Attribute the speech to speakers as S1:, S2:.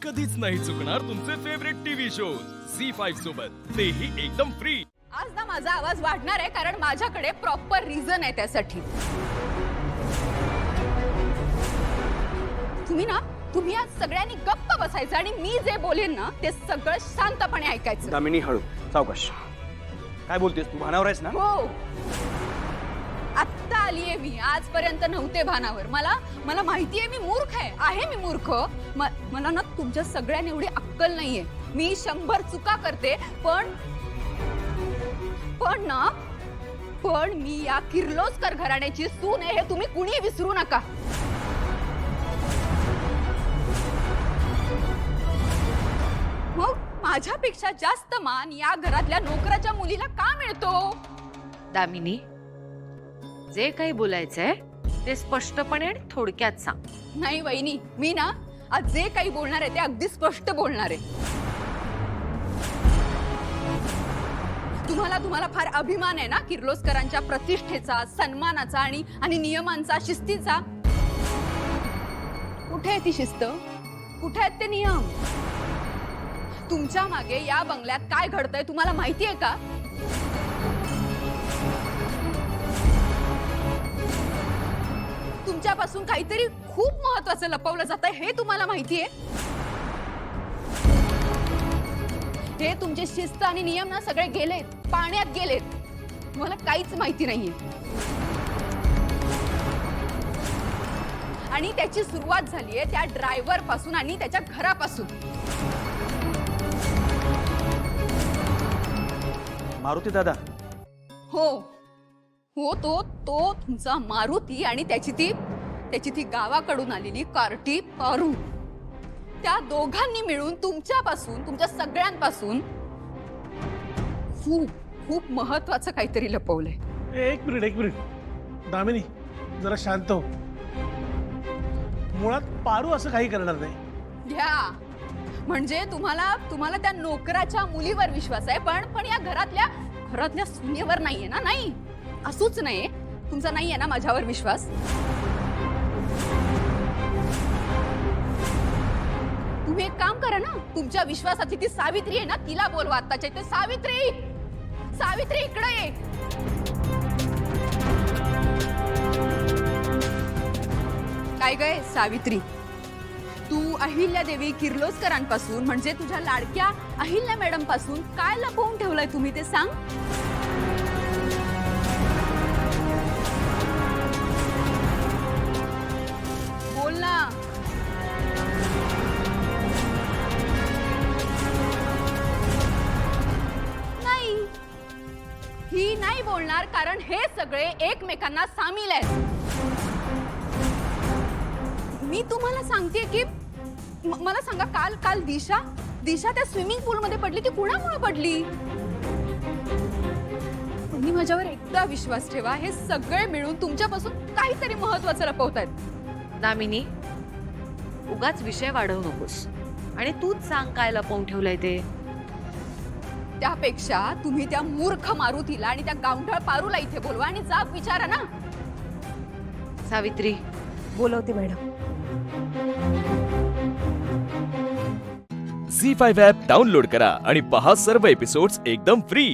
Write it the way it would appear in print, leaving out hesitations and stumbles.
S1: कधीच नाही चुकणार तुमचे फेवरेट टीव्ही शोज झी5 सोबत, तेही एकदम फ्री।
S2: आज ना माझा आवाज वाढणार आहे कारण माझ्याकडे प्रॉपर रिझन आहे त्यासाठी। तुम्ही आज सगळ्यांनी गप्प बसायचं आणि मी जे बोलेन ना ते सगळं शांतपणे ऐकायचं।
S3: दामिनी हळू सावकाश। काय बोलतेस तू? भानावर आहेस ना?
S2: हो, आत्ता आलीये मी, आजपर्यंत नव्हते भानावर। मला माहितीये मी मूर्ख आहे मी मूर्ख। मला ना तुमच्या सगळ्यांना एवढी अक्कल नाहीये। मी 100 चुका करते पण मी या किर्लोस्कर घराण्याची सून आहे हे तुम्ही कुणी विसरू नका। मग माझ्यापेक्षा जास्त मान या घरातल्या नोकराच्या मुलीला का मिळतो?
S4: दामिनी, जे काही बोलायचंय ते स्पष्टपणे आणि थोडक्यात सांग।
S2: नाही वहिनी, मी ना आज जे काही बोलणार आहे ते अगदी स्पष्ट बोलणार आहे। तुम्हाला फार अभिमान आहे ना किर्लोस्करांच्या प्रतिष्ठेचा, सन्मानाचा आणि नियमांचा, शिस्तीचा। कुठे आहे ती शिस्त? कुठे आहेत ते नियम? तुमच्या मागे या बंगल्यात काय घडतंय तुम्हाला माहिती आहे का? तुमच्यापासून काहीतरी खूप महत्त्वाचं लपवलं जातंय हे तुम्हाला माहिती आहे? हे तुमचे शिस्त आणि नियम ना सगळे गेलेत, पाण्यात गेलेत। मला काहीच माहिती नाहीये आणि त्याची सुरुवात झालीये त्या ड्रायव्हर पासून आणि त्याच्या घरापासून।
S3: मारुती दादा।
S2: हो तो तुमचा मारुती आणि त्याची ती गावाकडून आलेली कार्टी पारू, त्या दोघांनी मिळून तुमच्या सगळ्यांपासून खूप महत्वाचं काहीतरी लपवलंय।
S5: एक मिनिट दामिनी, जरा शांत हो। मुळात पारू असं काही करणार नाही।
S2: घ्या, म्हणजे तुम्हाला त्या नोकराच्या मुलीवर विश्वास आहे पण या घरातल्या सुनेवर नाहीये ना? नाही, असूच नाही, तुमचा नाहीये ना माझ्यावर विश्वास? तुम्ही एक काम करा ना, तुमच्या विश्वासाची ती सावित्री आहे ना तिला बोलवा आत्ताच्या इथे। सावित्री इकडे ये। काय गय सावित्री, तू अहिल्यादेवी किर्लोस्करांपासून म्हणजे तुझ्या लाडक्या अहिल्या मॅडम पासून काय लपवून ठेवलंय तुम्ही ते सांग। बोल ना। नाही, ही नाही बोलणार कारण हे सगळे एकमेकांना सामील आहेत। मी तुम्हाला सांगते की मला सांगा, काल दिशा त्या स्विमिंग पूल मध्ये पडली, ती कुणामुळे पडली? तुम्ही माझ्यावर एकदा विश्वास ठेवा, हे सगळे मिळून तुमच्यापासून काहीतरी महत्त्वाचं लपवतायत।
S4: दामिनी, उगाच विषय वाढवू नकोस आणि तूच सांग काय लपवून ठेवलंय ते।
S2: त्यापेक्षा तुम्ही त्या मूर्ख मारुतीला आणि त्या गावढळ पारूला इथे बोलवा आणि जाब विचारा ना।
S4: सावित्री,
S6: बोलवते मॅडम।
S1: झी5 ॲप डाउनलोड करा आणि पहा सर्व एपिसोड्स एकदम फ्री।